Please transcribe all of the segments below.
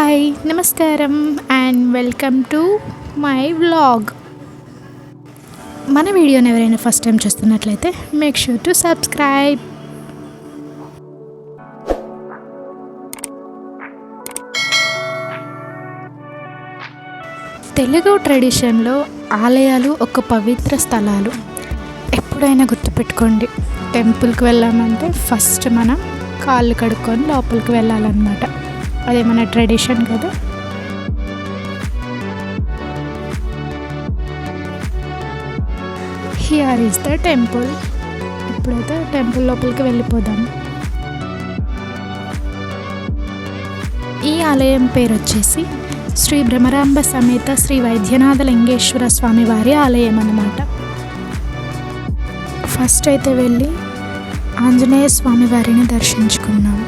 Hi నమస్కారం and welcome to my vlog. మన వీడియోని ఎవరైనా ఫస్ట్ టైం చూస్తున్నట్లయితే make sure to subscribe. Telugu ట్రెడిషన్లో ఆలయాలు ఒక పవిత్ర స్థలాలు. ఎప్పుడైనా గుర్తుపెట్టుకోండి, టెంపుల్కి వెళ్ళామంటే ఫస్ట్ మనం కాళ్ళు కడుక్కొని లోపలికి వెళ్ళాలన్నమాట. అదే మన ట్రెడిషన్ కదా. Here is the temple. ఇప్పుడైతే టెంపుల్ లోపలికి వెళ్ళిపోదాం. ఈ ఆలయం పేరు వచ్చేసి శ్రీ భ్రమరాంబ సమేత శ్రీ వైద్యనాథ లింగేశ్వర స్వామి వారి ఆలయం అన్నమాట. ఫస్ట్ అయితే వెళ్ళి ఆంజనేయ స్వామి వారిని దర్శించుకున్నాం.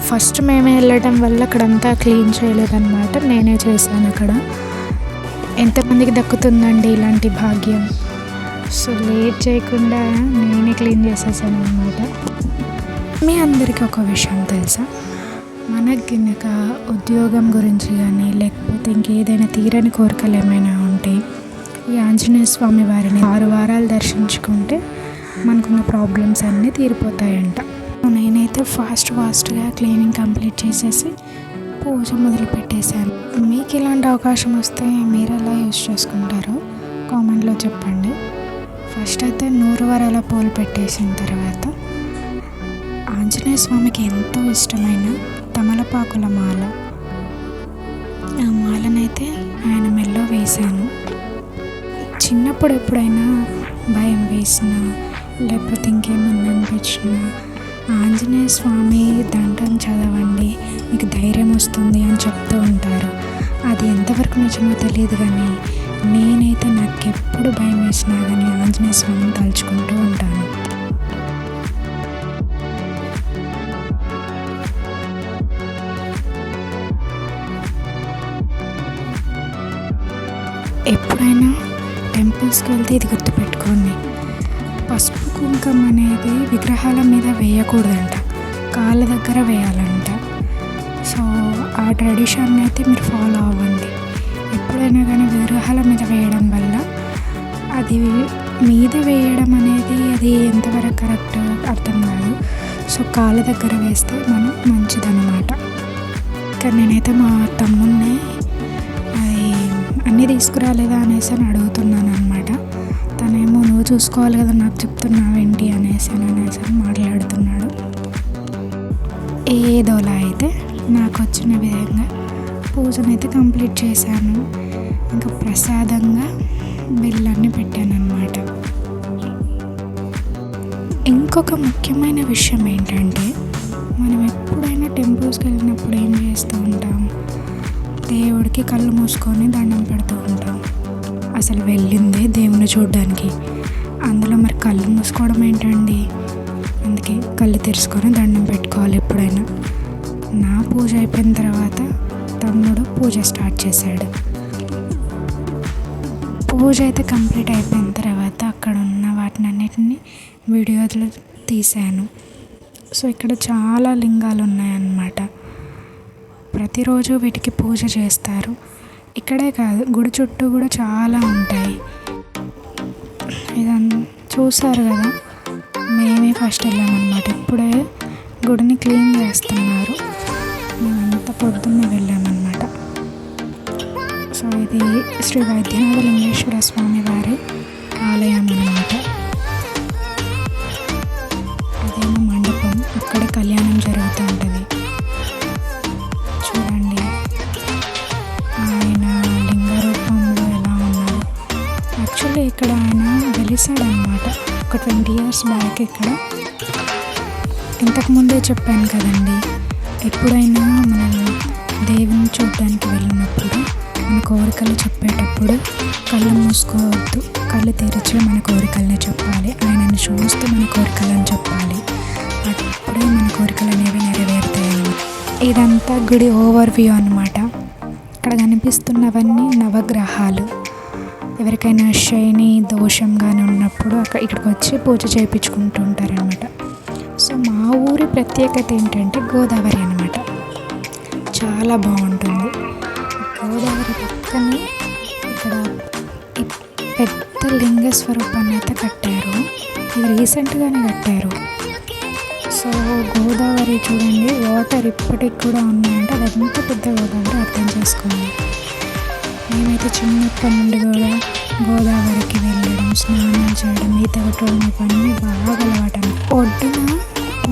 ఫస్ట్ మేమే వెళ్ళడం వల్ల అక్కడంతా క్లీన్ చేయలేదన్నమాట, నేనే చేశాను. అక్కడ ఎంతమందికి దక్కుతుందండి ఇలాంటి భాగ్యం. సో లేట్ చేయకుండా నేనే క్లీన్ చేసేసాను అనమాట. మీ అందరికీ ఒక విషయం తెలుసా, మనకి ఇంకా ఉద్యోగం గురించి కానీ లేకపోతే ఇంకేదైనా తీరని కోరికలు ఏమైనా ఉంటే ఈ ఆంజనేయ స్వామి వారిని 6 వారాలు దర్శించుకుంటే మనకున్న ప్రాబ్లమ్స్ అన్నీ తీరిపోతాయంట. నేనైతే ఫాస్ట్గా క్లీనింగ్ కంప్లీట్ చేసేసి పూజ మొదలు పెట్టేశాను. మీకు ఇలాంటి అవకాశం వస్తే మీరు ఎలా యూజ్ చేసుకుంటారో కామెంట్లో చెప్పండి. ఫస్ట్ అయితే 100 వారాల పూలు పెట్టేసిన తర్వాత ఆంజనేయ స్వామికి ఎంతో ఇష్టమైన తమలపాకుల మాల, ఆ మాలనైతే ఆయన మెల్లో వేశాను. చిన్నప్పుడు ఎప్పుడైనా భయం వేసినా లేకపోతే ఇంకేమన్నా అనిపించినా ఆంజనేయ స్వామి దండం చదవండి మీకు ధైర్యం వస్తుంది అని చెప్తూ ఉంటారు. అది ఎంతవరకు నిజమో తెలియదు, కానీ నేనైతే నాకు ఎప్పుడు భయం వేసినా కానీ ఆంజనేయ స్వామిని తలుచుకుంటూ ఉంటాను. ఎప్పుడైనా టెంపుల్స్కి వెళ్తే ఇది గుర్తుపెట్టుకోండి, పసుపు కుంకుమ అనేది విగ్రహాల మీద వేయకూడదంట, కాళ్ళ దగ్గర వేయాలంట. సో ఆ ట్రెడిషన్ అయితే మీరు ఫాలో అవ్వండి. ఎప్పుడైనా కానీ విగ్రహాల మీద వేయడం వల్ల అది మీద వేయడం అనేది అది ఎంతవరకు కరెక్ట్ అర్థం కాదు. సో కాళ్ళ దగ్గర వేస్తే మనం మంచిదన్నమాట. కానీ నేనైతే మా తమ్ముడిని అది అన్నీ తీసుకురాలేదా అనేసి అని అడుగుతున్నాను అనమాట. తనేమో నువ్వు చూసుకోవాలి కదా నాకు చెప్తున్నావేంటి అనేసి మాట్లాడుతున్నాడు. ఏదోలా అయితే నాకు వచ్చిన విధంగా పూజనైతే కంప్లీట్ చేశాను. ఇంకా ప్రసాదంగా బిల్లన్నీ పెట్టాను అన్నమాట. ఇంకొక ముఖ్యమైన విషయం ఏంటంటే, మనం ఎప్పుడైనా టెంపుల్స్కి వెళ్ళినప్పుడు ఏం చేస్తూ ఉంటాం, దేవుడికి కళ్ళు మూసుకొని దండం పెడుతూ ఉంటాం. అసలు వెళ్ళిందే దేవుని చూడడానికి, అందులో మరి కళ్ళు మూసుకోవడం ఏంటండి? అందుకే కళ్ళు తెరుచుకొని దండం పెట్టుకోవాలి ఎప్పుడైనా. నా పూజ అయిపోయిన తర్వాత తమ్ముడు పూజ స్టార్ట్ చేశాడు. పూజ అయితే కంప్లీట్ అయిపోయిన తర్వాత అక్కడ ఉన్న వాటిని అన్నిటిని వీడియోలు తీశాను. సో ఇక్కడ చాలా లింగాలు ఉన్నాయన్నమాట. ప్రతిరోజు వీటికి పూజ చేస్తారు. ఇక్కడే కాదు, గుడి చుట్టూ కూడా చాలా ఉంటాయి. ఇదంతా చూసారు కదా, మేమే ఫస్ట్ వెళ్ళామన్నమాట. ఇప్పుడే గుడిని క్లీన్ చేస్తున్నారు, మేమంతా పొద్దున్నే వెళ్ళామన్నమాట. సో ఇది శ్రీ వైద్యనాథ లింగేశ్వర స్వామి వారి ఆలయం అన్నమాట. అదేమో మండపం, ఇక్కడ కళ్యాణం జరుగుతూ ఉంటుంది. చూడండి ఆయన లింగ రూపంలో ఎలా ఉన్నారు. యాక్చువల్లీ ఇక్కడ ఆయన వెలిసాడనమాట ఒక 20 years బ్యాక్. ఇక్కడ ఇంతకుముందే చెప్పాను కదండి, ఎప్పుడైనా మనం దేవుని చూడడానికి వెళ్ళినప్పుడు మన కోరికలు చెప్పేటప్పుడు కళ్ళు మూసుకోవద్దు, కళ్ళు తెరిచి మన కోరికలను చెప్పాలి. ఆయనను చూస్తూ మన కోరికలను చెప్పాలి, అప్పుడే మన కోరికలు అనేవి నెరవేరుతాయి. ఇదంతా గుడి ఓవర్ వ్యూ అనమాట. ఇక్కడ కనిపిస్తున్నవన్నీ నవగ్రహాలు. ఎవరికైనా శని దోషం కానీ ఉన్నప్పుడు ఇక్కడికి వచ్చి పూజ చేయించుకుంటూ ఉంటారనమాట. సో మా ఊరి ప్రత్యేకత ఏంటంటే గోదావరి అనమాట. చాలా చాలా బాగుంటుంది. గోదావరి పక్కనే ఇక్కడ పెద్ద లింగ స్వరూపాన్ని అయితే కట్టారు. ఇది రీసెంట్గానే కట్టారు. సో గోదావరి చూడండి, వాటర్ ఇప్పటికి కూడా ఉన్నాయంటే అది ఎంత పెద్ద గోదావరి అర్థం చేసుకోండి. మేమైతే చిన్నప్పటి నుండి కూడా గోదావరికి వెళ్ళడం, స్నానం చేయడం, ఈత కొట్టడం ఇవన్నీ బాగా అలవాటు. ఒడ్డున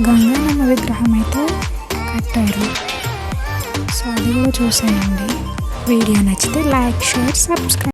గంగానమ్మ విగ్రహం అయితే కట్టారు. సో అది కూడా చూసేయండి. వీడియో నచ్చితే లైక్, షేర్, సబ్స్క్రైబ్.